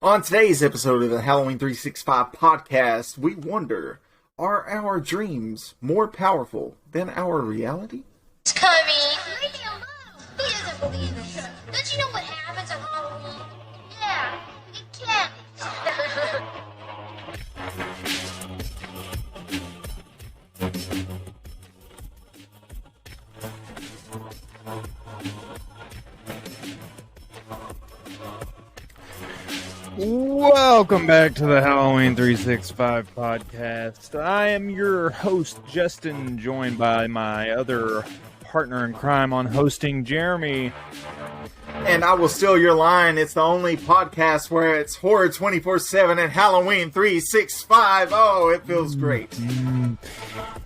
On today's episode of the Halloween 365 podcast, we wonder, are our dreams more powerful than our reality? It's coming. Leave me alone. He doesn't believe it. Don't you know what happens on Halloween? Yeah, it can't. Welcome back to the Halloween 365 podcast. I am your host, Justin, joined by my other partner in crime on hosting, Jeremy. And I will steal your line. It's the only podcast where it's horror 24/7 and Halloween 365. Oh, it feels great.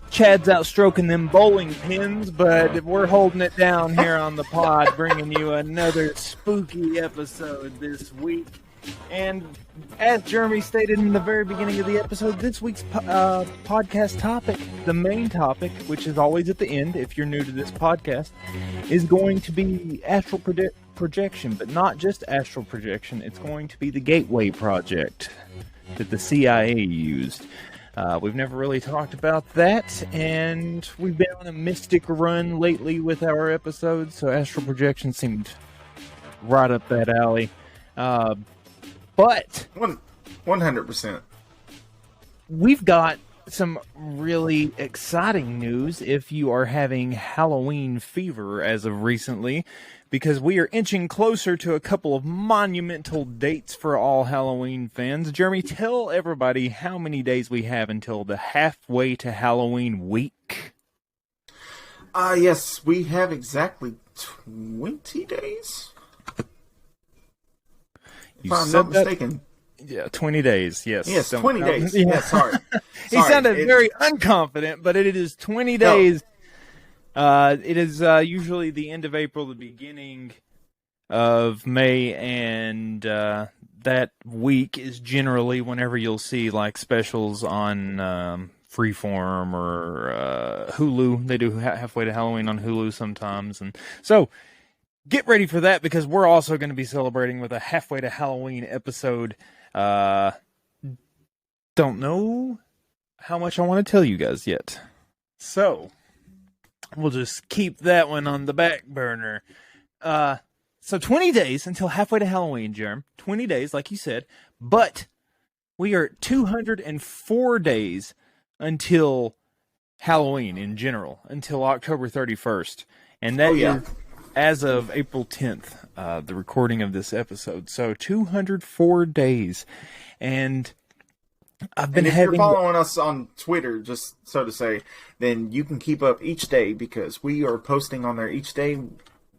Chad's out stroking them bowling pins, but we're holding it down here on the pod, bringing you another spooky episode this week. And as Jeremy stated in the very beginning of the episode, this week's podcast topic, the main topic, which is always at the end if you're new to this podcast, is going to be astral projection, but not just astral projection. It's going to be the Gateway Project that the CIA used. We've never really talked about that, and we've been on a mystic run lately with our episodes, so astral projection seemed right up that alley. But 100%. We've got some really exciting news if you are having Halloween fever as of recently, because we are inching closer to a couple of monumental dates for all Halloween fans. Jeremy, tell everybody how many days we have until the halfway to Halloween week. Yes, we have exactly 20 days. If I'm not mistaken. Yeah, 20 days, yes. Yes, 20 days. Yeah, sorry. He sounded very unconfident, but it is 20 days. No. It is usually the end of April, the beginning of May, and that week is generally whenever you'll see like specials on Freeform or Hulu. They do Halfway to Halloween on Hulu sometimes, and so get ready for that, because we're also going to be celebrating with a Halfway to Halloween episode. Don't know how much I want to tell you guys yet. So, we'll just keep that one on the back burner. So 20 days until Halfway to Halloween, Jerm. 20 days, like you said. But we are 204 days until Halloween in general, until October 31st. And that is as of April 10th, the recording of this episode. So 204 days. And I've been if you're following us on Twitter, just so to say, then you can keep up each day, because we are posting on there each day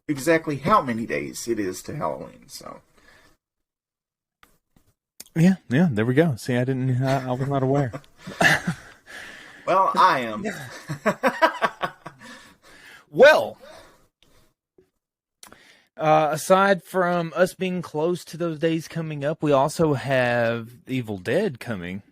exactly how many days it is to Halloween. So yeah, there we go. See, I was not aware. Well, I am. Well, aside from us being close to those days coming up, we also have Evil Dead coming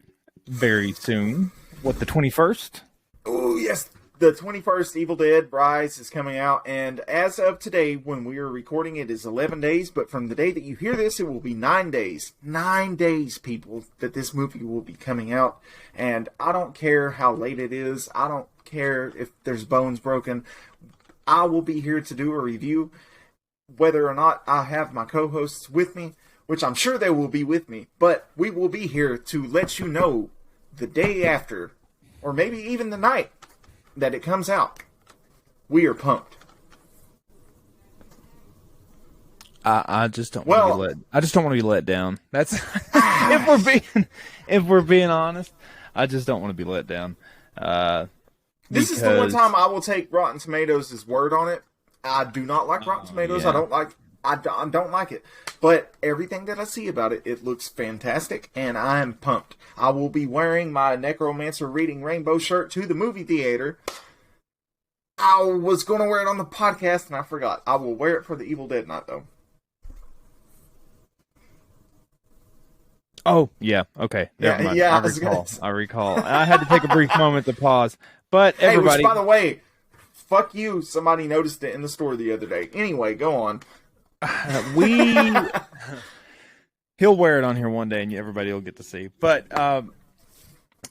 very soon. What, the 21st? Oh, yes. The 21st Evil Dead Rise is coming out, and as of today, when we are recording, it is 11 days, but from the day that you hear this, it will be 9 days. 9 days, people, that this movie will be coming out, and I don't care how late it is. I don't care if there's bones broken. I will be here to do a review, whether or not I have my co-hosts with me, which I'm sure they will be with me, but we will be here to let you know the day after, or maybe even the night that it comes out. We are pumped. I just don't want to be let. I just don't want to be let down. That's if we're being honest. I just don't want to be let down. This is the one time I will take Rotten Tomatoes' word on it. I do not like Rotten Tomatoes. Yeah. I don't like it. But everything that I see about it, it looks fantastic, and I am pumped. I will be wearing my Necromancer Reading Rainbow shirt to the movie theater. I was going to wear it on the podcast, and I forgot. I will wear it for the Evil Dead night, though. Oh, yeah. Okay. Yeah. I recall. I had to take a brief moment to pause. But everybody... Hey, which, by the way, fuck you. Somebody noticed it in the store the other day. Anyway, go on. He'll wear it on here one day, and everybody will get to see. But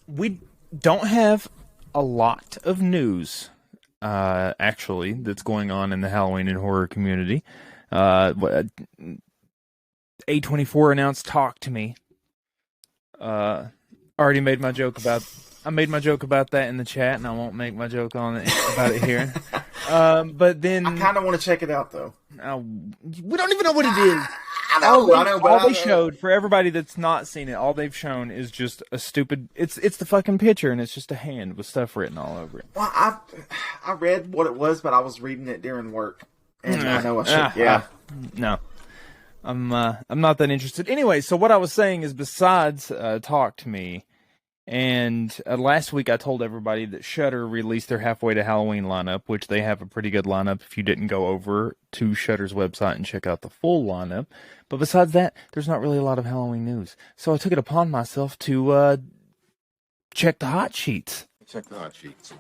we don't have a lot of news, actually, that's going on in the Halloween and horror community. A24 announced "Talk to Me." Already made my joke about. I made my joke about that in the chat, and I won't make my joke on it about it here. But then I kind of want to check it out, though. We don't even know what it is. I know, but all they showed, for everybody that's not seen it, all they've shown is just a stupid. It's the fucking picture, and it's just a hand with stuff written all over it. Well, I read what it was, but I was reading it during work, and I know I should. No, I'm not that interested. Anyway, so what I was saying is, besides Talk to Me, and last week I told everybody that Shudder released their Halfway to Halloween lineup, which they have a pretty good lineup if you didn't go over to Shudder's website and check out the full lineup. But besides that, there's not really a lot of Halloween news. So I took it upon myself to check the hot sheets. Check the hot sheets.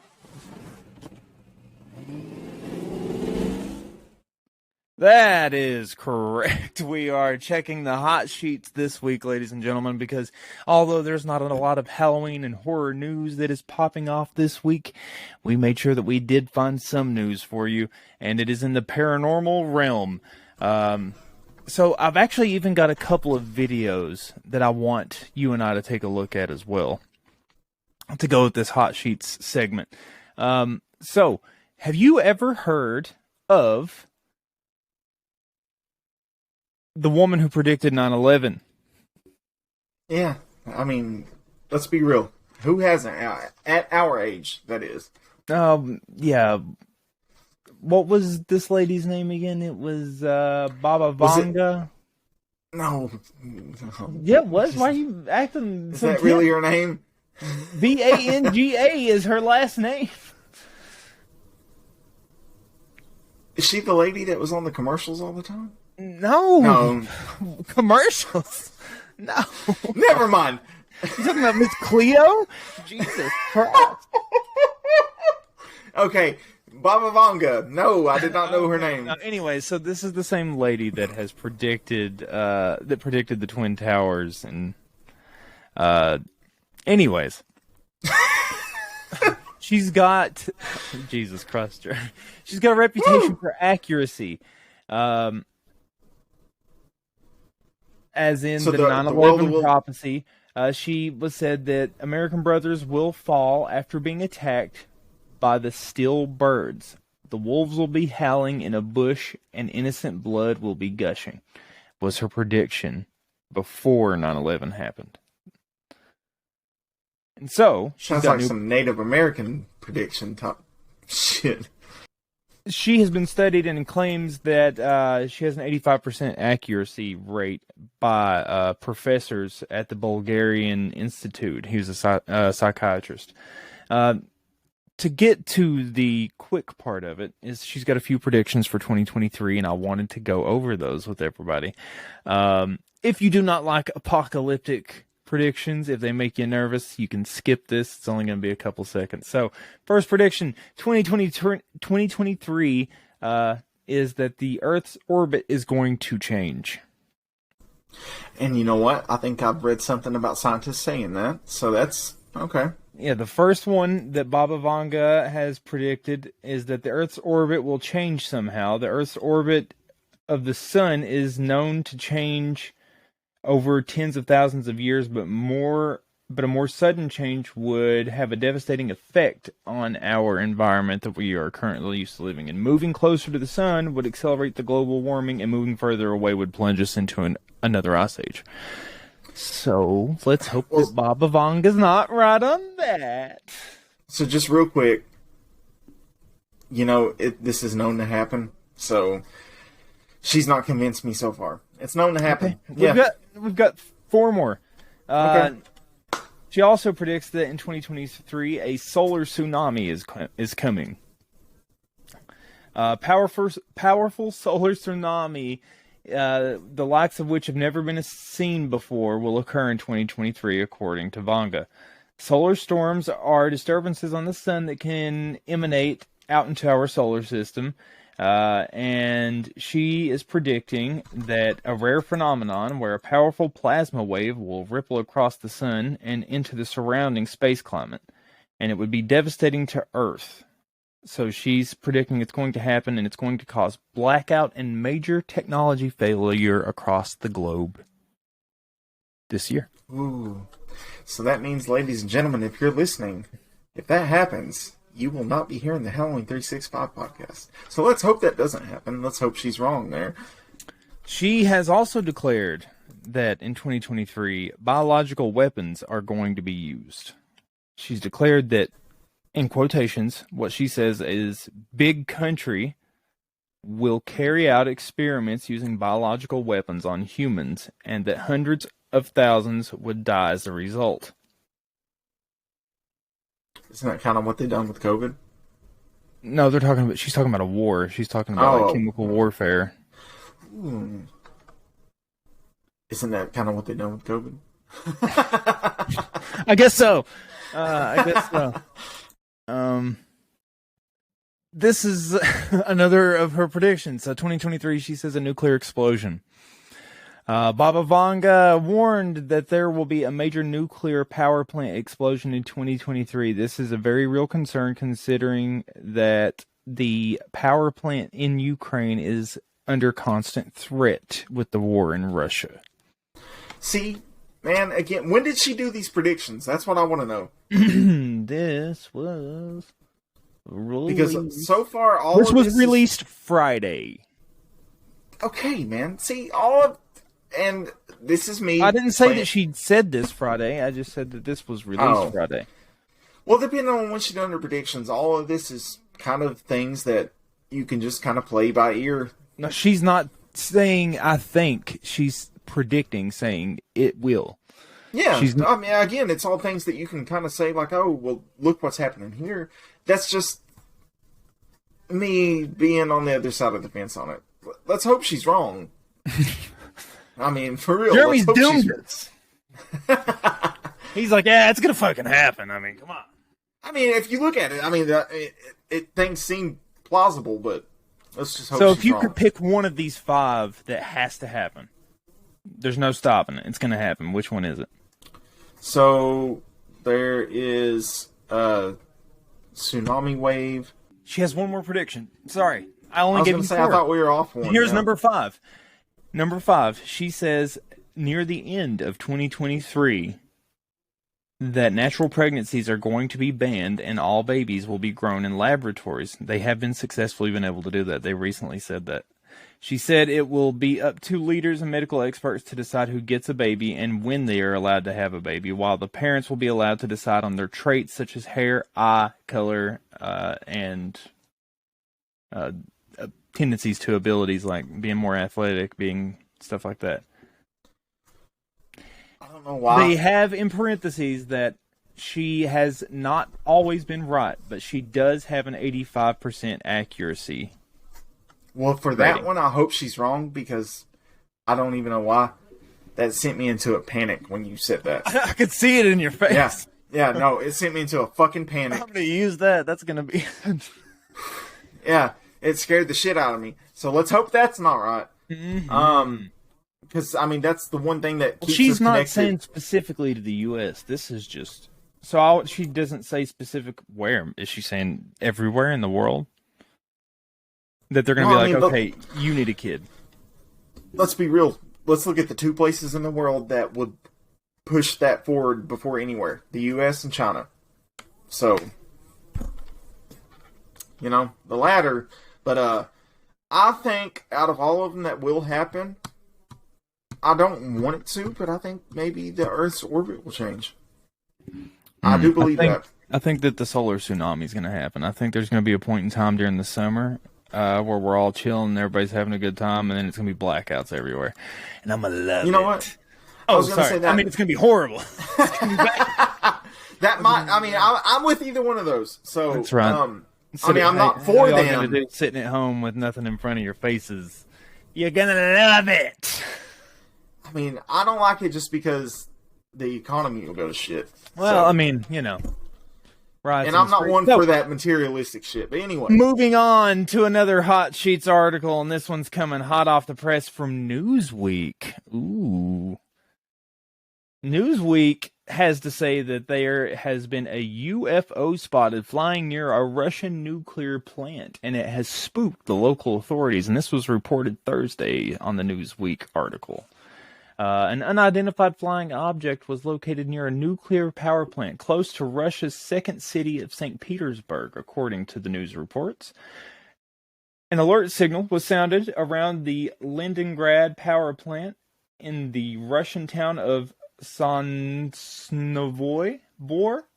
That is correct. We are checking the hot sheets this week, ladies and gentlemen, because although there's not a lot of Halloween and horror news that is popping off this week, we made sure that we did find some news for you, and it is in the paranormal realm. So I've actually even got a couple of videos that I want you and I to take a look at as well, to go with this hot sheets segment. So, have you ever heard of the woman who predicted 9/11? Yeah, I mean, let's be real. Who hasn't? At our age, that is. Yeah. What was this lady's name again? It was Baba Vanga. No. Yeah, it was. Why are you acting? Is that really her name? Vanga is her last name. Is she the lady that was on the commercials all the time? No. Commercials. No. Never mind. You talking about Miss Cleo? Jesus Christ. Okay, Baba Vanga. No, I did not know her name. Anyway, so this is the same lady that has predicted the Twin Towers, and anyways. She's got Jesus Christ. She's got a reputation for accuracy. As in the 9/11 prophecy, she was said that American brothers will fall after being attacked by the steel birds. The wolves will be howling in a bush, and innocent blood will be gushing. Was her prediction before 9/11 happened. And so sounds like some Native American prediction type shit. She has been studied and claims that she has an 85% accuracy rate by professors at the Bulgarian Institute. He was a psychiatrist. To get to the quick part of it, is she's got a few predictions for 2023, and I wanted to go over those with everybody. If you do not like apocalyptic predictions, if they make you nervous, you can skip this. It's only going to be a couple seconds. So, first prediction, 2023 is that the Earth's orbit is going to change. And you know what? I think I've read something about scientists saying that, so that's okay. Yeah, the first one that Baba Vanga has predicted is that the Earth's orbit will change somehow. The Earth's orbit of the sun is known to change over tens of thousands of years, but a more sudden change would have a devastating effect on our environment that we are currently used to living in. Moving closer to the sun would accelerate the global warming, and moving further away would plunge us into another ice age. So, let's hope that Baba Vanga's not right on that. So, just real quick, this is known to happen, so she's not convinced me so far. It's known to happen. Okay. We've got four more. Okay. She also predicts that in 2023, a solar tsunami is coming. Powerful solar tsunami, the likes of which have never been seen before, will occur in 2023, according to Vanga. Solar storms are disturbances on the sun that can emanate out into our solar system. And she is predicting that a rare phenomenon where a powerful plasma wave will ripple across the sun and into the surrounding space climate, and it would be devastating to Earth. So she's predicting it's going to happen, and it's going to cause blackout and major technology failure across the globe this year. Ooh. So that means, ladies and gentlemen, if you're listening, if that happens, you will not be hearing the Halloween 365 podcast. So let's hope that doesn't happen. Let's hope she's wrong there. She has also declared that in 2023, biological weapons are going to be used. She's declared that, in quotations, what she says is big country will carry out experiments using biological weapons on humans, and that hundreds of thousands would die as a result. Isn't that kind of what they've done with COVID? No, she's talking about a war. She's talking about like chemical warfare. Isn't that kind of what they've done with COVID? I guess so. This is another of her predictions. So 2023, she says a nuclear explosion. Baba Vanga warned that there will be a major nuclear power plant explosion in 2023. This is a very real concern considering that the power plant in Ukraine is under constant threat with the war in Russia. See, man, again, when did she do these predictions? That's what I want to know. This was released. Because so far, this was released Friday. Okay, man. See, and this is me. I didn't say that she said this Friday. I just said that this was released Friday. Well, depending on when she done her predictions, all of this is kind of things that you can just kind of play by ear. No, she's not saying I think. She's predicting, saying it will. Yeah, I mean, again, it's all things that you can kind of say like, oh, well, look what's happening here. That's just me being on the other side of the fence on it. Let's hope she's wrong. I mean, for real. Jeremy's doomed us. He's like, yeah, it's going to fucking happen. I mean, come on. I mean, if you look at it, I mean, things seem plausible, but let's just hope so she's if you wrong. could pick one of these 5 that has to happen, there's no stopping it. It's going to happen. Which one is it? So there is a tsunami wave. She has one more prediction. Sorry. I only gave you 4. I thought we were off one. Here's number 5. Number 5, she says near the end of 2023 that natural pregnancies are going to be banned and all babies will be grown in laboratories. They have been successfully been able to do that. They recently said that. She said it will be up to leaders and medical experts to decide who gets a baby and when they are allowed to have a baby, while the parents will be allowed to decide on their traits such as hair, eye color, and tendencies to abilities like being more athletic, being stuff like that. I don't know why. They have in parentheses that she has not always been right, but she does have an 85% accuracy. Well, for that one, I hope she's wrong because I don't even know why. That sent me into a panic when you said that. I could see it in your face. Yeah, no, it sent me into a fucking panic. I'm going to use that. That's going to be... Yeah, it scared the shit out of me. So let's hope that's not right. Mm-hmm. Because, I mean, that's the one thing that keeps she's us connected. Not saying specifically to the U.S. This is just... So she doesn't say specific where. Is she saying everywhere in the world? That they're going to be like, okay, you need a kid. Let's be real. Let's look at the 2 places in the world that would push that forward before anywhere. The U.S. and China. So, you know, the latter. But I think out of all of them that will happen, I don't want it to, but I think maybe the Earth's orbit will change. I do believe that. I think that the solar tsunami is going to happen. I think there's going to be a point in time during the summer where we're all chilling and everybody's having a good time, and then it's going to be blackouts everywhere. And I'm going to love it. You know what? I was going to say that. I mean, it's going to be horrible. That might, I mean, I'm with either one of those. So, that's right. I mean, I'm not for them. Do, sitting at home with nothing in front of your faces. You're going to love it. I mean, I don't like it just because the economy will go to shit. Well, I mean, you know. Right. And I'm not one for that materialistic shit. But anyway. Moving on to another Hot Sheets article, and this one's coming hot off the press from Newsweek. Ooh. Newsweek has to say that there has been a UFO spotted flying near a Russian nuclear plant, and it has spooked the local authorities. And this was reported Thursday on the Newsweek article. An unidentified flying object was located near a nuclear power plant close to Russia's second city of St. Petersburg, according to the news reports. An alert signal was sounded around the Leningrad power plant in the Russian town of Sosnovoy Bor.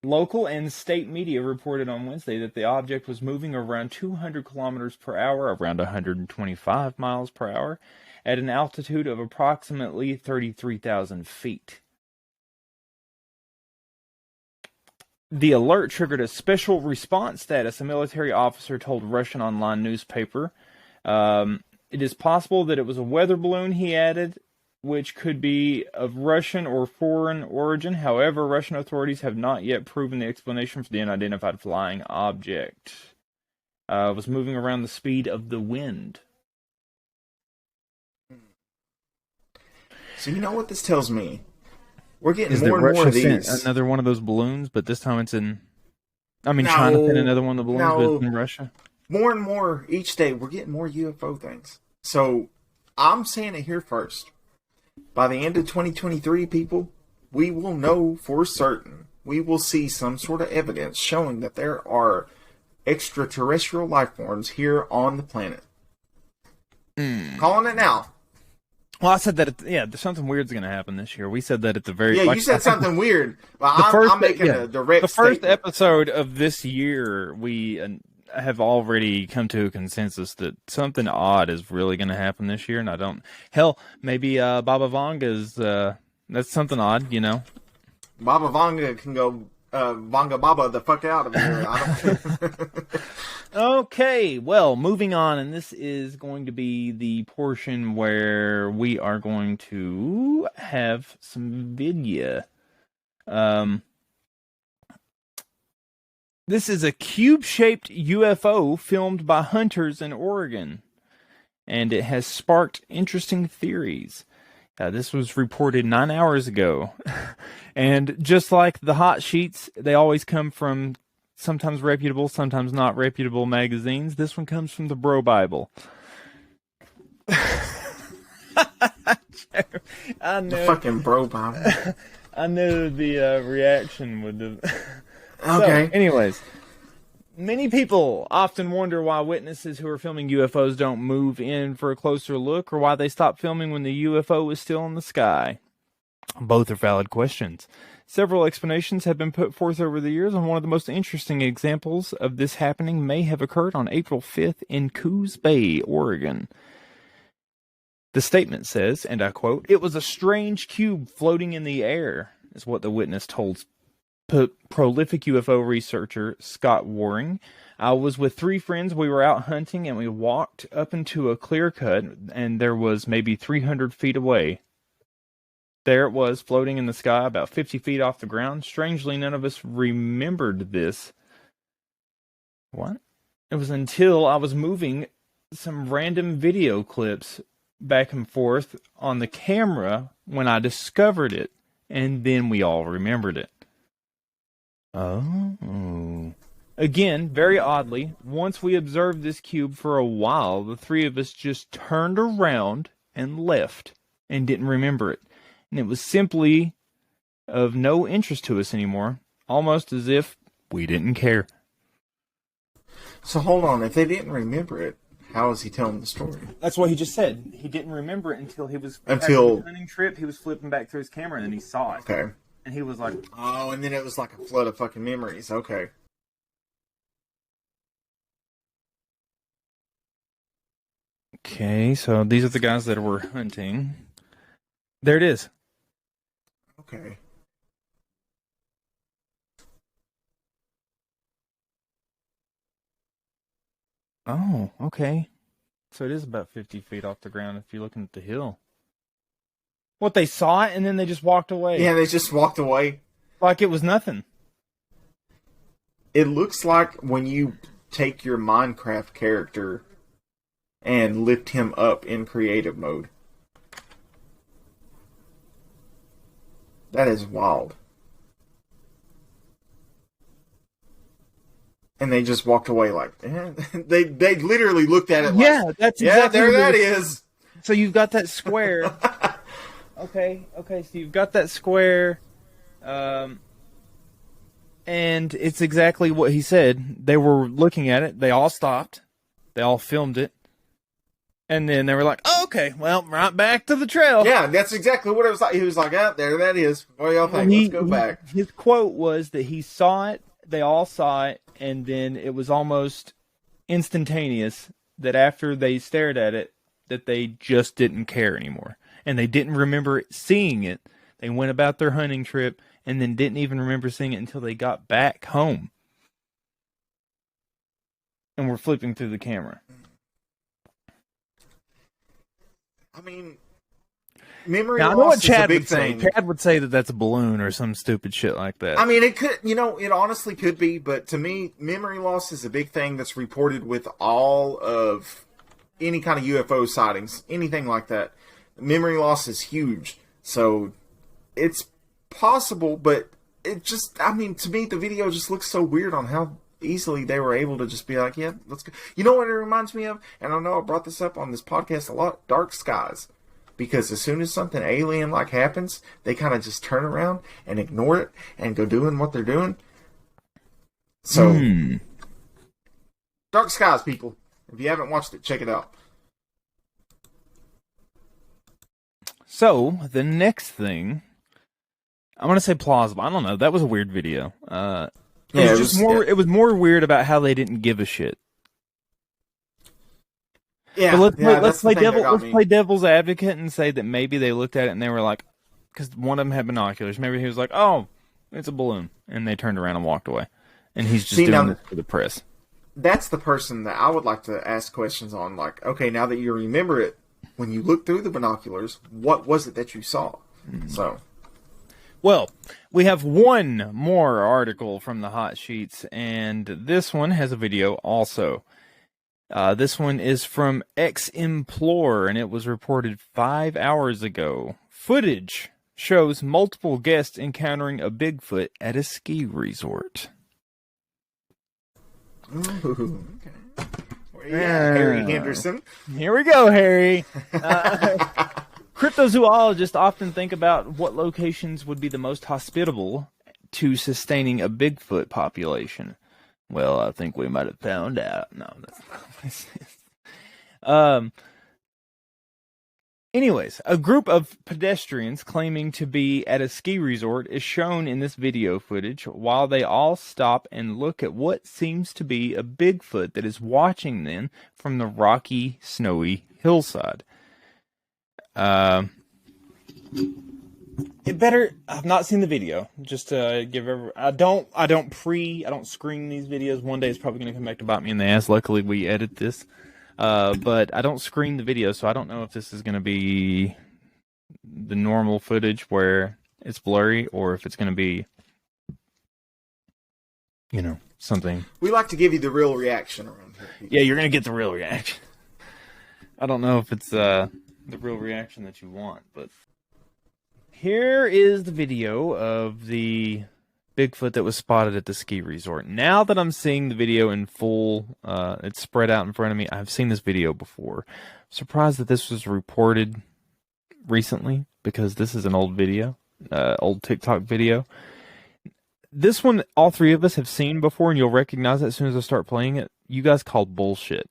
Local and state media reported on Wednesday that the object was moving around 200 kilometers per hour, around 125 miles per hour, at an altitude of approximately 33,000 feet. The alert triggered a special response status, a military officer told Russian online newspaper. It is possible that it was a weather balloon, he added, which could be of Russian or foreign origin. However, Russian authorities have not yet proven the explanation for the unidentified flying object. It was moving around the speed of the wind. So you know what this tells me? We're getting Is more and more of these. Another one of those balloons, but this time it's in... China sent another one of the balloons, but it's in Russia. More and more each day, we're getting more UFO things. So I'm saying it here first. By the end of 2023, people, we will know for certain. We will see some sort of evidence showing that there are extraterrestrial life forms here on the planet. Calling it now. Well, I said that, there's something weird's going to happen this year. We said that at the very... Yeah, you said something weird. Well, I'm making a direct statement. The first episode of this year, we have already come to a consensus that something odd is really going to happen this year, and I don't... Hell, maybe Baba Vanga's... that's something odd, you know? Baba Vanga can go Vanga Baba the fuck out of here. I don't... Okay, well, moving on, and this is going to be the portion where we are going to have some video. This is a cube-shaped UFO filmed by hunters in Oregon, and it has sparked interesting theories. This was reported 9 hours ago, and just like the hot sheets, they always come from sometimes reputable, sometimes not reputable magazines. This one comes from the Bro Bible. I knew, the fucking Bro Bible. I knew the reaction would have... Okay. So, anyways, many people often wonder why witnesses who are filming UFOs don't move in for a closer look, or why they stop filming when the UFO is still in the sky. Both are valid questions. Several explanations have been put forth over the years, and one of the most interesting examples of this happening may have occurred on April 5th in Coos Bay, Oregon. The statement says, and I quote, "It was a strange cube floating in the air," is what the witness told prolific UFO researcher Scott Waring. "I was with 3 friends. We were out hunting, and we walked up into a clear cut, and there was maybe 300 feet away. There it was, floating in the sky, about 50 feet off the ground. Strangely, none of us remembered this." What? "It was until I was moving some random video clips back and forth on the camera when I discovered it, and then we all remembered it." Oh. Again, very oddly, once we observed this cube for a while, the 3 of us just turned around and left and didn't remember it. And it was simply of no interest to us anymore, almost as if we didn't care. So hold on, if they didn't remember it, how is he telling the story? That's what he just said. He didn't remember it until he was after the hunting trip. He was flipping back through his camera and then he saw it. Okay. And he was like, oh, and then it was like a flood of fucking memories. Okay. Okay, so these are the guys that were hunting. There it is. Okay. Oh, okay. So it is about 50 feet off the ground if you're looking at the hill. What, they saw it and then they just walked away? Yeah, they just walked away. Like it was nothing. It looks like when you take your Minecraft character and lift him up in creative mode. That is wild. And they just walked away like, they literally looked at it like, Yeah, that's exactly there what that it is. So you've got that square. Okay, so you've got that square, and it's exactly what he said. They were looking at it. They all stopped. They all filmed it. And then they were like, oh, okay, well, right back to the trail. Yeah, that's exactly what it was like. He was like, there that is. What do y'all think? Let's go back. His quote was that he saw it, they all saw it, and then it was almost instantaneous that after they stared at it, that they just didn't care anymore. And they didn't remember seeing it. They went about their hunting trip and then didn't even remember seeing it until they got back home. And were flipping through the camera. I mean, memory now, I know what loss is a Chad big would thing. say. Chad would say that that's a balloon or some stupid shit like that. I mean, it could, it honestly could be, but to me, memory loss is a big thing that's reported with all of any kind of UFO sightings, anything like that. Memory loss is huge. So it's possible, but it just, I mean, to me, the video just looks so weird on how easily they were able to just be like, yeah, let's go. You know what it reminds me of? And I know I brought this up on this podcast a lot, Dark Skies. Because as soon as something alien-like happens, they kind of just turn around and ignore it and go doing what they're doing. So, Dark Skies, people. If you haven't watched it, check it out. So, the next thing, I'm going to say plausible. I don't know. That was a weird video. It was more weird about how they didn't give a shit. Yeah, but let's play devil's advocate and say that maybe they looked at it and they were like, because one of them had binoculars. Maybe he was like, "Oh, it's a balloon," and they turned around and walked away. And he's just doing this for the press. That's the person that I would like to ask questions on. Like, okay, now that you remember it, when you looked through the binoculars, what was it that you saw? So, well, we have one more article from the hot sheets, and this one has a video also. This one is from X-Implore, and it was reported 5 hours ago. Footage shows multiple guests encountering a Bigfoot at a ski resort. Ooh, okay. Harry Henderson. Here we go, Harry. Cryptozoologists often think about what locations would be the most hospitable to sustaining a Bigfoot population. Well, I think we might have found out. No, that's not what it is. Anyways, a group of pedestrians claiming to be at a ski resort is shown in this video footage while they all stop and look at what seems to be a Bigfoot that is watching them from the rocky, snowy hillside. I've not seen the video. Just to give I don't screen these videos. One day it's probably going to come back to bite me in the ass. Luckily we edit this. But I don't screen the video, so I don't know if this is going to be the normal footage where it's blurry or if it's going to be, something. We like to give you the real reaction around here. Yeah, you're going to get the real reaction. I don't know if it's the real reaction that you want, but here is the video of the Bigfoot that was spotted at the ski resort. Now that I'm seeing the video in full, it's spread out in front of me. I've seen this video before. I'm surprised that this was reported recently because this is an old video, old TikTok video. This one, all three of us have seen before, and you'll recognize it as soon as I start playing it. You guys called bullshit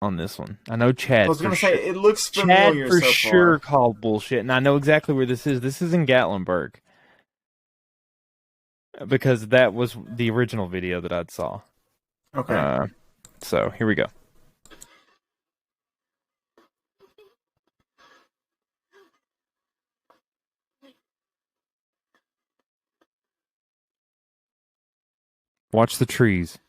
on this one. I know Chad. I was going to say, it looks familiar Chad for so sure far. called bullshit, and I know exactly where this is. This is in Gatlinburg. Because that was the original video that I'd saw. Okay. So, here we go. Watch the trees.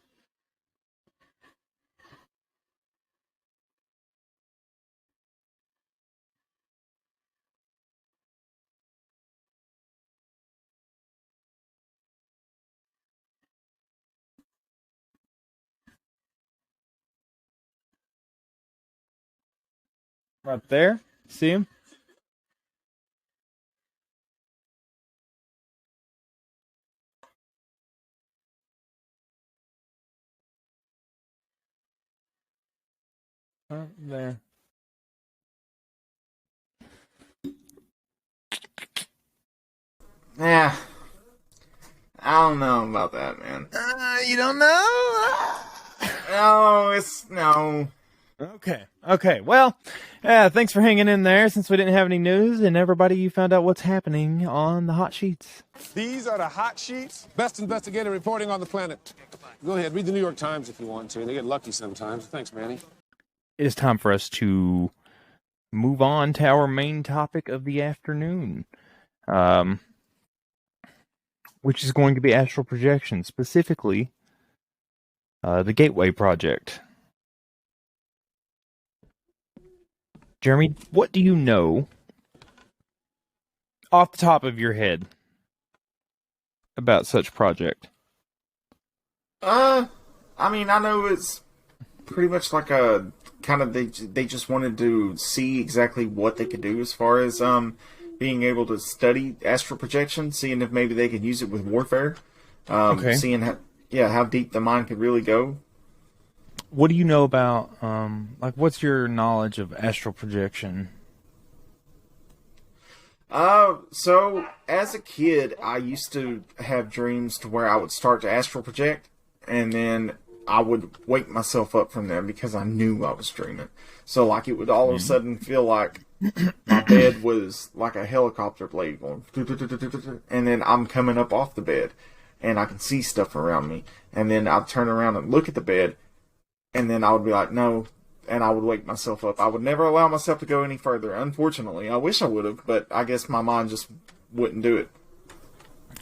Right there. See him? Right there. Yeah. I don't know about that, man. You don't know? No. Okay. Well, thanks for hanging in there since we didn't have any news, and everybody, you found out what's happening on the hot sheets. These are the hot sheets. Best investigator reporting on the planet. Go ahead, read the New York Times if you want to. They get lucky sometimes. Thanks, Manny. It is time for us to move on to our main topic of the afternoon, which is going to be astral projection, specifically the Gateway Project. Jeremy, what do you know off the top of your head about such project? I mean, I know it's pretty much like a kind of they just wanted to see exactly what they could do as far as being able to study astral projection, seeing if maybe they could use it with warfare. Seeing how deep the mind could really go. What do you know about what's your knowledge of astral projection? So as a kid, I used to have dreams to where I would start to astral project, and then I would wake myself up from them because I knew I was dreaming. So like it would all of a sudden feel like my bed was like a helicopter blade going, and then I'm coming up off the bed, and I can see stuff around me, and then I'd turn around and look at the bed, and then I would be like, no. And I would wake myself up. I would never allow myself to go any further, unfortunately. I wish I would have, but I guess my mind just wouldn't do it.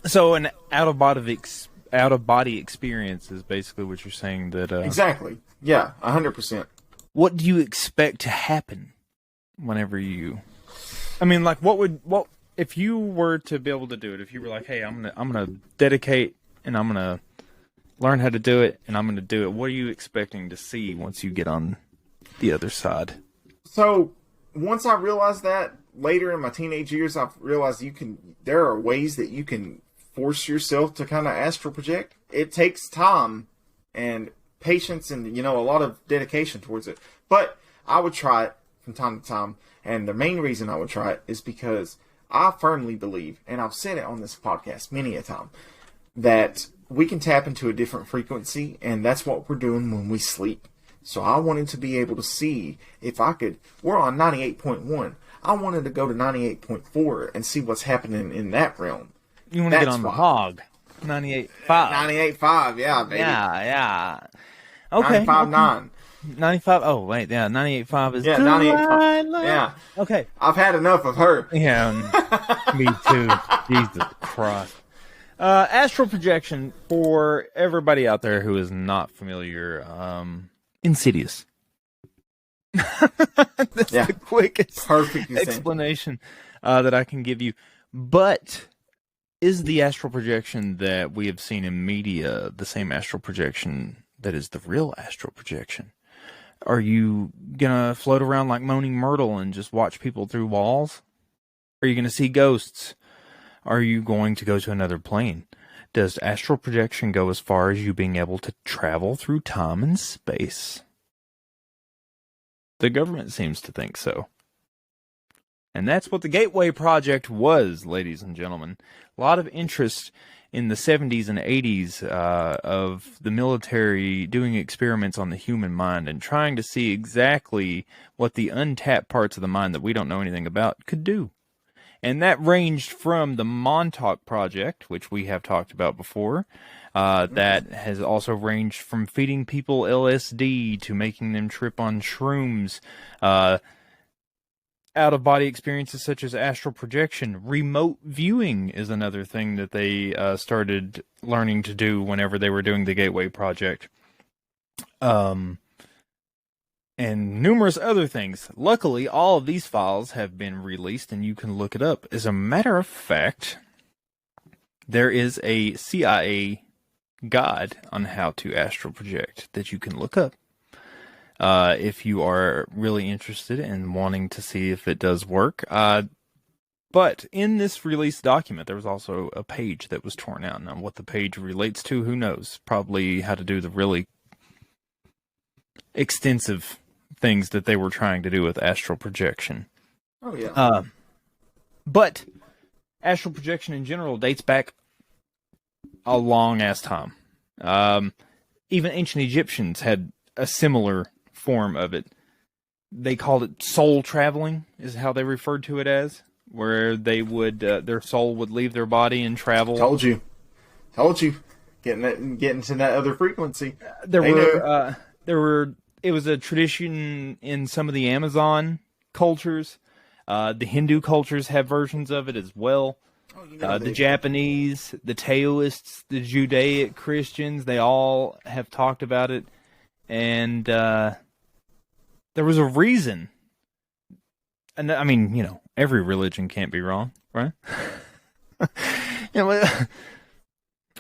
So an out-of-body experience is basically what you're saying that... Exactly. Yeah, 100%. What do you expect to happen whenever you... I mean, like, what if you were to be able to do it, if you were like, hey, I'm gonna dedicate and I'm gonna learn how to do it and I'm gonna do it, what are you expecting to see once you get on the other side? So once I realized that, later in my teenage years, I've realized there are ways that you can force yourself to kind of astral project. It takes time and patience and, a lot of dedication towards it. But I would try it from time to time. And the main reason I would try it is because I firmly believe, and I've said it on this podcast many a time, that we can tap into a different frequency, and that's what we're doing when we sleep. So I wanted to be able to see if I could... We're on 98.1. I wanted to go to 98.4 and see what's happening in that realm. You want to get on the hog. 98.5. 98.5, yeah, baby. Yeah. Okay. 95.9. 95. Oh, wait. Yeah, 98.5 is... Yeah, 98.5. Yeah. Okay. I've had enough of her. Yeah, me too. Jesus Christ. Astral projection, for everybody out there who is not familiar... Insidious. That's the quickest explanation that I can give you. But is the astral projection that we have seen in media the same astral projection that is the real astral projection? Are you going to float around like Moaning Myrtle and just watch people through walls? Are you going to see ghosts? Are you going to go to another plane? Does astral projection go as far as you being able to travel through time and space? The government seems to think so. And that's what the Gateway Project was, ladies and gentlemen. A lot of interest in the 70s and 80s of the military doing experiments on the human mind and trying to see exactly what the untapped parts of the mind that we don't know anything about could do. And that ranged from the Montauk Project, which we have talked about before. That has also ranged from feeding people LSD to making them trip on shrooms. Out-of-body experiences such as astral projection. Remote viewing is another thing that they started learning to do whenever they were doing the Gateway Project. And numerous other things. Luckily, all of these files have been released and you can look it up. As a matter of fact, there is a CIA guide on how to astral project that you can look up. if you are really interested in wanting to see if it does work. But in this release document, there was also a page that was torn out. Now, what the page relates to, who knows? Probably how to do the really extensive things that they were trying to do with astral projection. Oh, yeah. But astral projection in general dates back a long-ass time. Even ancient Egyptians had a similar form of it. They called it soul traveling, is how they referred to it as, where they would their soul would leave their body and travel. Told you. Getting to that other frequency. It was a tradition in some of the Amazon cultures. The Hindu cultures have versions of it as well. The Japanese, the Taoists, the Judaic Christians, they all have talked about it. And there was a reason. And I mean, every religion can't be wrong, right?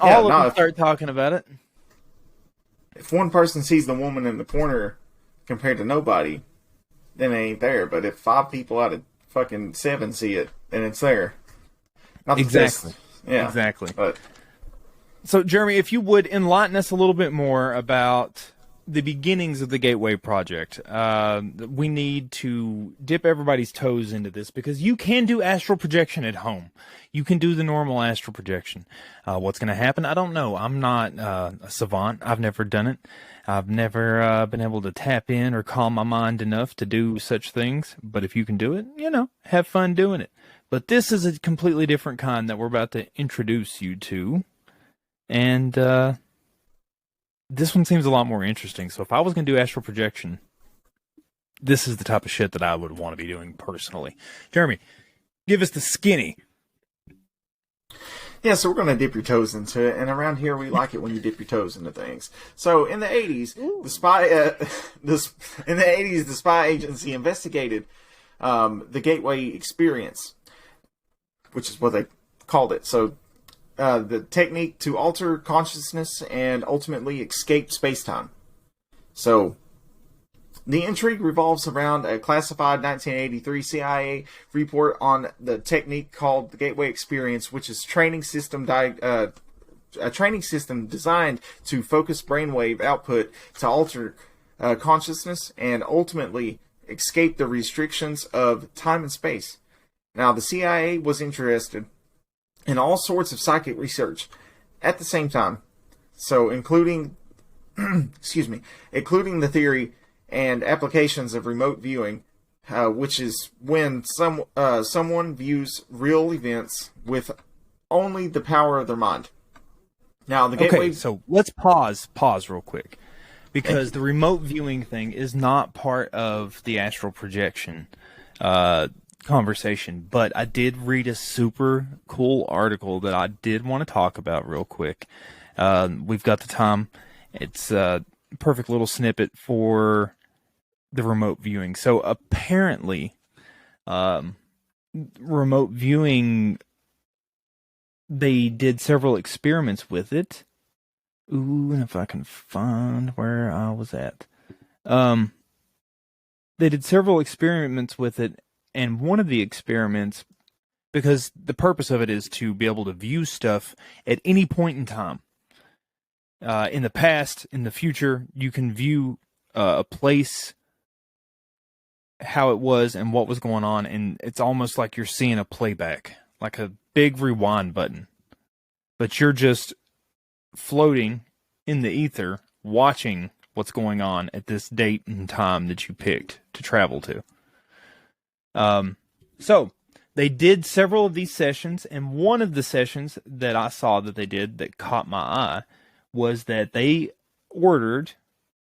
All of them start talking about it. If one person sees the woman in the corner compared to nobody, then it ain't there. But if 5 people out of fucking 7 see it, then it's there. Not Exactly. Yeah. Exactly. But So, Jeremy, if you would enlighten us a little bit more about the beginnings of the Gateway Project. We need to dip everybody's toes into this because you can do astral projection at home. You can do the normal astral projection. What's going to happen? I don't know. I'm not a savant. I've never done it. I've never been able to tap in or calm my mind enough to do such things. But if you can do it, have fun doing it. But this is a completely different kind that we're about to introduce you to. And this one seems a lot more interesting. So if I was going to do astral projection, this is the type of shit that I would want to be doing personally. Jeremy, give us the skinny. Yeah, so we're going to dip your toes into it, and around here we like it when you dip your toes into things. So in the 80s, the spy agency investigated the Gateway experience, which is what they called it. So the technique to alter consciousness and ultimately escape space-time. So the intrigue revolves around a classified 1983 CIA report on the technique called the Gateway Experience, which is a training system designed to focus brainwave output to alter consciousness and ultimately escape the restrictions of time and space. Now, the CIA was interested in all sorts of psychic research at the same time, so including including the theory and applications of remote viewing, which is when someone views real events with only the power of their mind. Now, the Gateway... Okay, so let's pause real quick, because the remote viewing thing is not part of the astral projection conversation, but I did read a super cool article that I did want to talk about real quick. We've got the time. It's a perfect little snippet for the remote viewing. So apparently, remote viewing, they did several experiments with it. Ooh, and if I can find where I was at. They did several experiments with it, and one of the experiments, because the purpose of it is to be able to view stuff at any point in time. In the past, in the future, you can view a place, how it was, and what was going on, and it's almost like you're seeing a playback, like a big rewind button. But you're just floating in the ether, watching what's going on at this date and time that you picked to travel to. So they did several of these sessions, and one of the sessions that I saw that they did that caught my eye was that they ordered,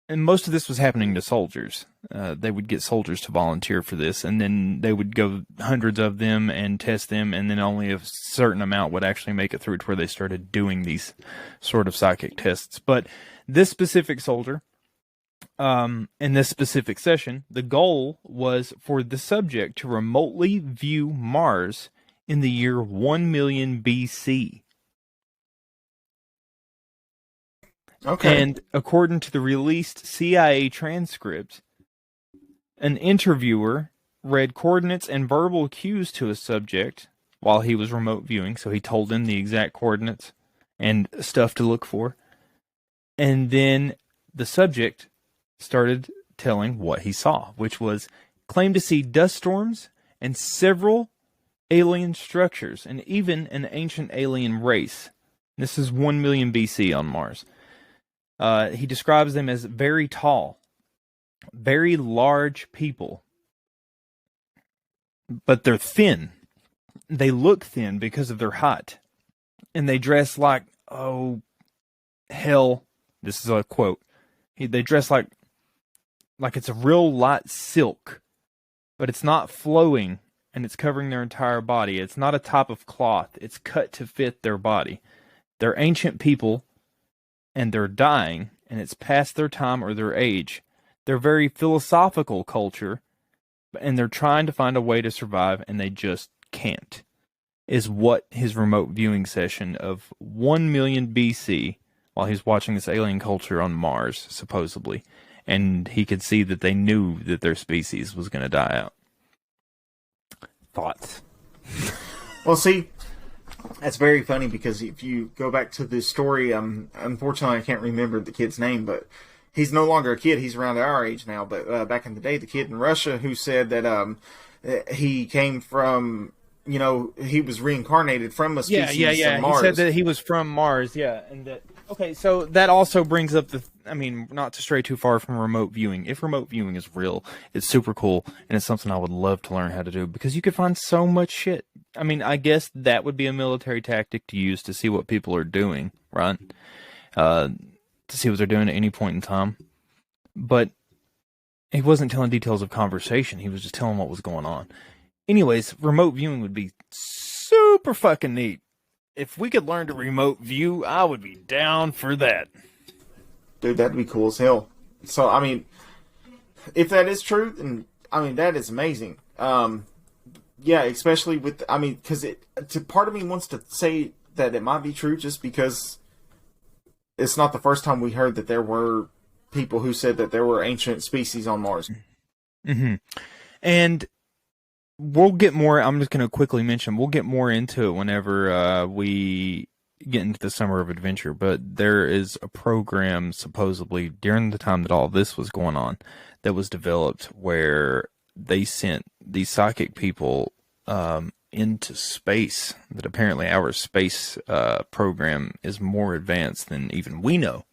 and most of this was happening to soldiers. They would get soldiers to volunteer for this, and then they would go hundreds of them and test them, and then only a certain amount would actually make it through to where they started doing these sort of psychic tests. But this specific soldier, in this specific session, the goal was for the subject to remotely view Mars in the year 1 million BC. Okay. And according to the released CIA transcript, an interviewer read coordinates and verbal cues to a subject while he was remote viewing, so he told him the exact coordinates and stuff to look for. And then the subject started telling what he saw, which was claimed to see dust storms and several alien structures, and even an ancient alien race. This is 1 million BC on Mars. He describes them as very tall, very large people, but they're thin. They look thin because of their height, and they dress like, oh, hell, this is a quote. They dress like it's a real light silk, but it's not flowing, and it's covering their entire body. It's not a type of cloth. It's cut to fit their body. They're ancient people, and they're dying, and it's past their time or their age. They're very philosophical culture, and they're trying to find a way to survive, and they just can't, is what his remote viewing session of 1 million BC, while he's watching this alien culture on Mars, supposedly, and he could see that they knew that their species was going to die out. Thoughts? Well, see, that's very funny because if you go back to this story, unfortunately I can't remember the kid's name, but he's no longer a kid. He's around our age now. But back in the day, the kid in Russia who said that he came from, he was reincarnated from a species from Mars. He said that he was from Mars, and that. Okay, so that also brings up not to stray too far from remote viewing. If remote viewing is real, it's super cool, and it's something I would love to learn how to do, because you could find so much shit. I guess that would be a military tactic to use to see what people are doing, right? To see what they're doing at any point in time. But he wasn't telling details of conversation. He was just telling what was going on. Anyways, remote viewing would be super fucking neat. If we could learn to remote view, I would be down for that. Dude, that'd be cool as hell. So, if that is true, then, that is amazing. Yeah, especially with, because part of me wants to say that it might be true just because it's not the first time we heard that there were people who said that there were ancient species on Mars. Mm-hmm. And we'll get more, I'm just going to quickly mention, we'll get more into it whenever we get into the Summer of Adventure, but there is a program supposedly during the time that all this was going on that was developed where they sent these psychic people into space, that apparently our space program is more advanced than even we know.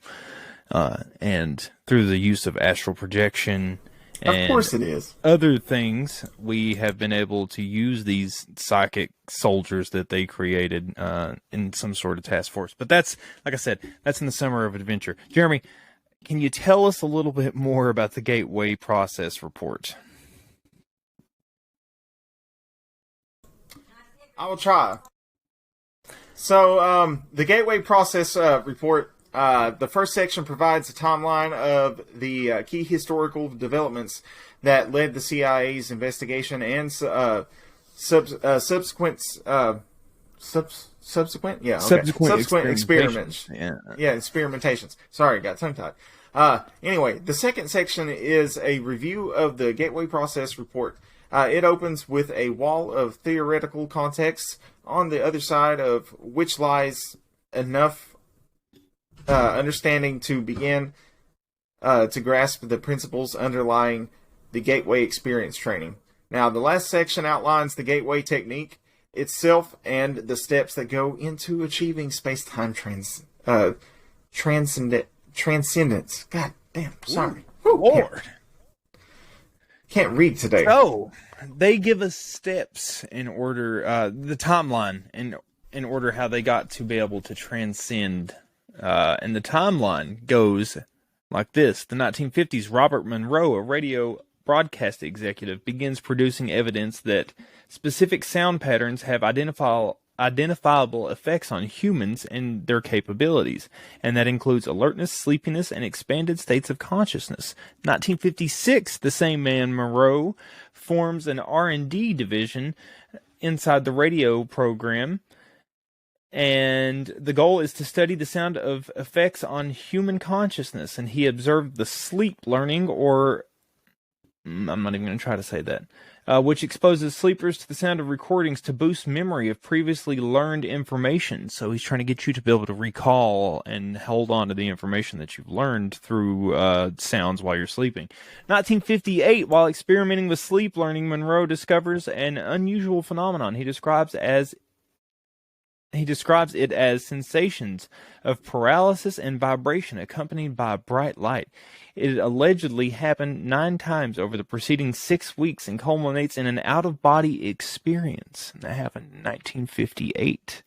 And through the use of astral projection, of course it is. Other things, we have been able to use these psychic soldiers that they created in some sort of task force. But that's, like I said, that's in the Summer of Adventure. Jeremy, can you tell us a little bit more about the Gateway Process Report? I will try. So, the Gateway Process Report, the first section provides a timeline of the key historical developments that led the CIA's investigation and subsequent experiments. Yeah, experimentations. Sorry, got tongue-tied. Anyway, the second section is a review of the Gateway Process Report. It opens with a wall of theoretical context, on the other side of which lies enough understanding to begin to grasp the principles underlying the Gateway Experience training. Now, the last section outlines the Gateway technique itself and the steps that go into achieving space-time transcendence. God damn, sorry. Lord. Can't read today. Oh, they give us steps in order, the timeline in order how they got to be able to transcend. And the timeline goes like this. The 1950s, Robert Monroe, a radio broadcast executive, begins producing evidence that specific sound patterns have identifiable effects on humans and their capabilities, and that includes alertness, sleepiness, and expanded states of consciousness. 1956, the same man, Monroe, forms an R&D division inside the radio program And the goal is to study the sound of effects on human consciousness. And he observed the sleep learning, or I'm not even going to try to say that, which exposes sleepers to the sound of recordings to boost memory of previously learned information. So he's trying to get you to be able to recall and hold on to the information that you've learned through sounds while you're sleeping. 1958, while experimenting with sleep learning, Monroe discovers an unusual phenomenon he describes it as sensations of paralysis and vibration accompanied by bright light. It allegedly happened 9 times over the preceding 6 weeks and culminates in an out-of-body experience. That happened in 1958,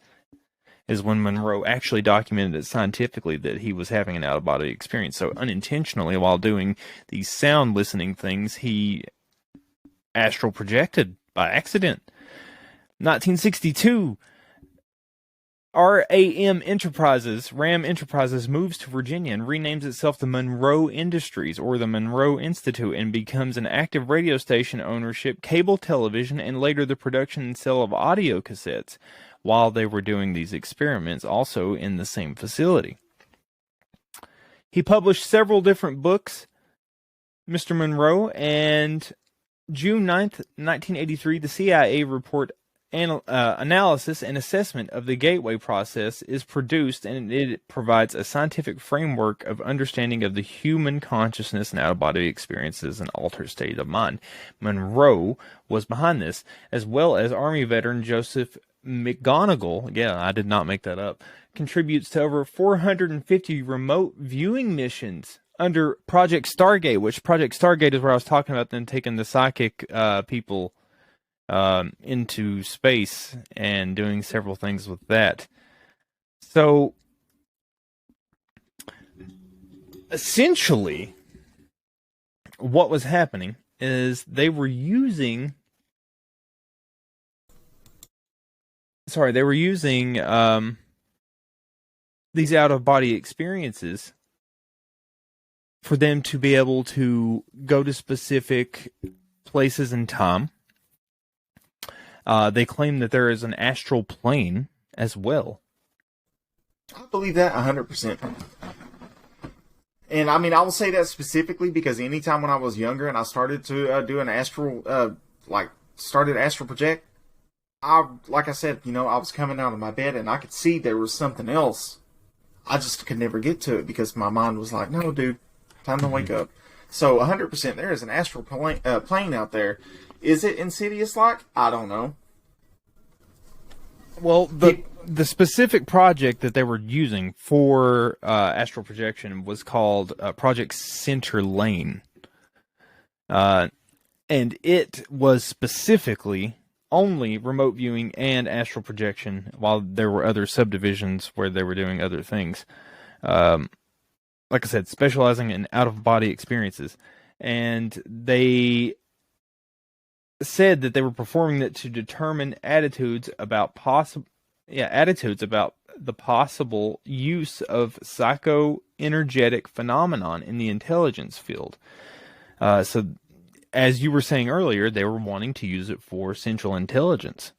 is when Monroe actually documented it scientifically that he was having an out-of-body experience. So unintentionally, while doing these sound listening things, he astral projected by accident. 1962, RAM Enterprises moves to Virginia and renames itself the Monroe Industries, or the Monroe Institute, and becomes an active radio station ownership, cable television, and later the production and sale of audio cassettes, while they were doing these experiments, also in the same facility. He published several different books, Mr. Monroe, and June 9th, 1983, the CIA report analysis and assessment of the gateway process is produced, and it provides a scientific framework of understanding of the human consciousness and out-of-body experiences and altered state of mind. Monroe was behind this, as well as Army veteran Joseph McGonigal, yeah, I did not make that up, contributes to over 450 remote viewing missions under Project Stargate, which Project Stargate is where I was talking about them taking the psychic people into space and doing several things with that. So, essentially, what was happening is they were using these out-of-body experiences for them to be able to go to specific places in time. They claim that there is an astral plane as well. I believe that 100%. And I mean, I will say that specifically because anytime when I was younger and I started to do an astral, started astral project, like I said, I was coming out of my bed and I could see there was something else. I just could never get to it because my mind was like, no, dude, time to wake up. So 100% there is an astral plane out there. Is it insidious like? I don't know. Well, the specific project that they were using for astral projection was called Project Center Lane. And it was specifically only remote viewing and astral projection, while there were other subdivisions where they were doing other things. Like I said, specializing in out-of-body experiences. And they said that they were performing it to determine attitudes about the possible use of psycho-energetic phenomenon in the intelligence field. So, as you were saying earlier, they were wanting to use it for central intelligence.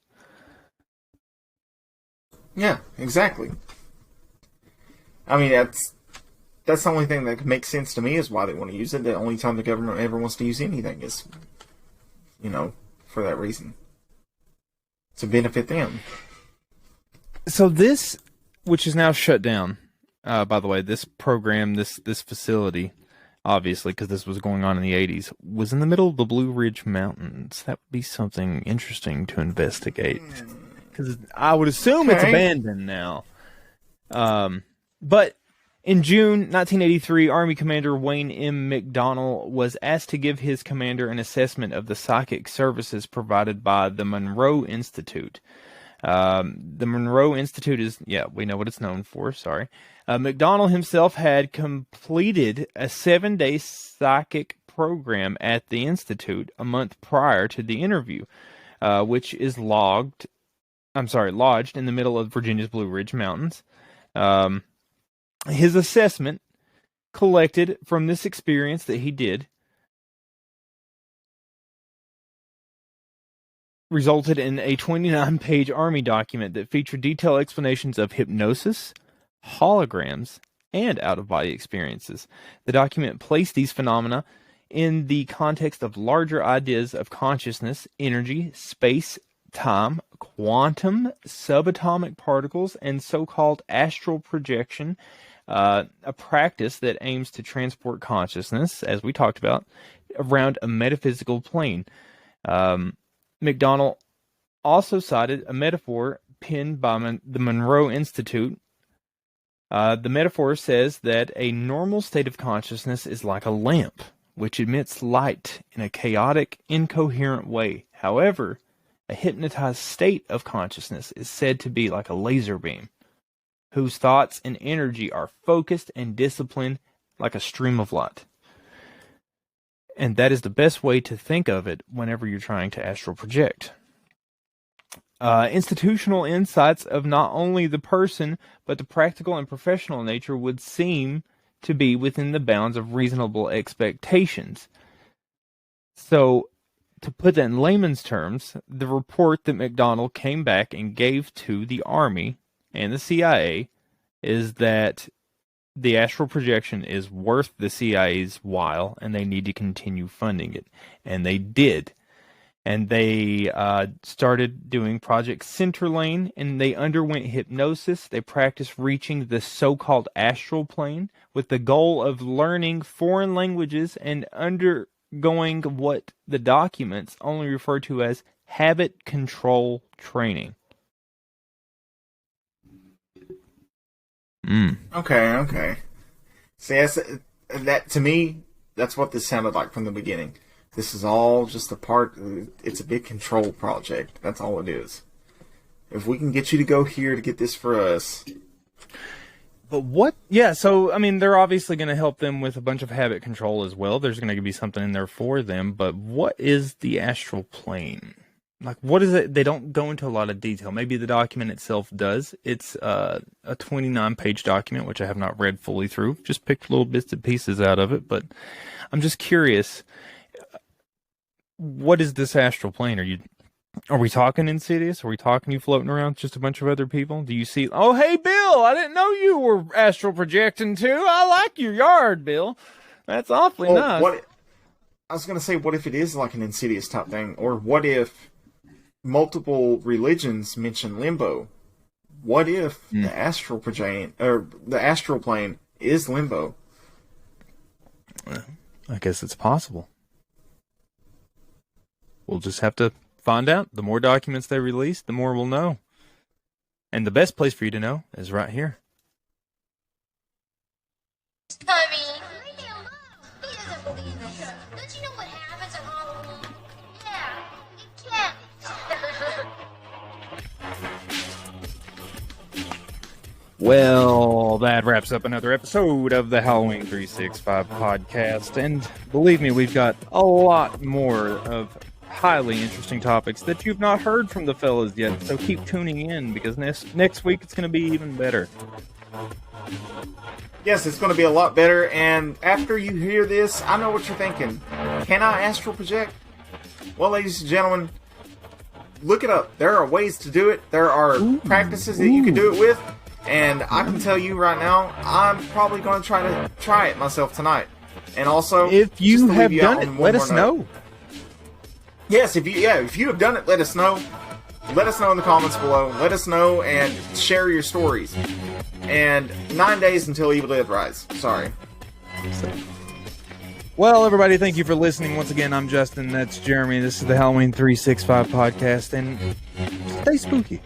Yeah, exactly. I mean, that's the only thing that makes sense to me is why they want to use it. The only time the government ever wants to use anything is, for that reason. To benefit them. So this, which is now shut down, by the way, this program, this facility, obviously, because this was going on in the 80s, was in the middle of the Blue Ridge Mountains. That would be something interesting to investigate. Because I would assume it's abandoned now. But in June 1983, Army Commander Wayne M. McDonnell was asked to give his commander an assessment of the psychic services provided by the Monroe Institute. The Monroe Institute is, we know what it's known for, sorry. McDonnell himself had completed a 7-day psychic program at the Institute a month prior to the interview, which is lodged in the middle of Virginia's Blue Ridge Mountains. His assessment collected from this experience that he did resulted in a 29-page Army document that featured detailed explanations of hypnosis, holograms, and out-of-body experiences. The document placed these phenomena in the context of larger ideas of consciousness, energy, space, time, quantum, subatomic particles, and so-called astral projection, a practice that aims to transport consciousness, as we talked about, around a metaphysical plane. McDonald also cited a metaphor penned by the Monroe Institute. The metaphor says that a normal state of consciousness is like a lamp, which emits light in a chaotic, incoherent way. However, a hypnotized state of consciousness is said to be like a laser beam, whose thoughts and energy are focused and disciplined like a stream of light. And that is the best way to think of it whenever you're trying to astral project. Institutional insights of not only the person, but the practical and professional nature would seem to be within the bounds of reasonable expectations. So, to put that in layman's terms, the report that McDonald came back and gave to the Army and the CIA is that the astral projection is worth the CIA's while, and they need to continue funding it. And they did. And they started doing Project Centerlane, and they underwent hypnosis. They practiced reaching the so-called astral plane with the goal of learning foreign languages and undergoing what the documents only refer to as habit control training. Okay. See, that to me, that's what this sounded like from the beginning. This is all just a part. It's a big control project. That's all it is. If we can get you to go here to get this for us. But what? Yeah, so, I mean, they're obviously going to help them with a bunch of habit control as well. There's going to be something in there for them. But what is the astral plane? Like, what is it? They don't go into a lot of detail. Maybe the document itself does. It's a 29-page document, which I have not read fully through. Just picked little bits and pieces out of it. But I'm just curious. What is this astral plane? Are we talking Insidious? Are we talking you floating around with just a bunch of other people? Do you see, oh, hey, Bill, I didn't know you were astral projecting too. I like your yard, Bill. That's awfully nice. I was going to say, what if it is like an Insidious type thing? Or what if multiple religions mention limbo? What if the astral plane is limbo? I guess it's possible. We'll just have to find out. The more documents they release, the more we'll know. And the best place for you to know is right here. I mean, leave me alone. He doesn't believe it. Don't you know what happens at Halloween? Yeah, he can't. Well, that wraps up another episode of the Halloween 365 podcast. And believe me, we've got a lot more of highly interesting topics that you've not heard from the fellas yet. So keep tuning in, because next week it's going to be even better. Yes, it's going to be a lot better. And after you hear this, I know what you're thinking. Can I astral project? Well, ladies and gentlemen, look it up. There are ways to do it. There are practices that you can do it with. And I can tell you right now, I'm probably going to try it myself tonight. And also, if you have done it, let us know. Yes, if you have done it, let us know. Let us know in the comments below. Let us know and share your stories. And 9 days until Evil Dead Rise. Sorry. Well, everybody, thank you for listening. Once again, I'm Justin. That's Jeremy. This is the Halloween 365 podcast. And stay spooky.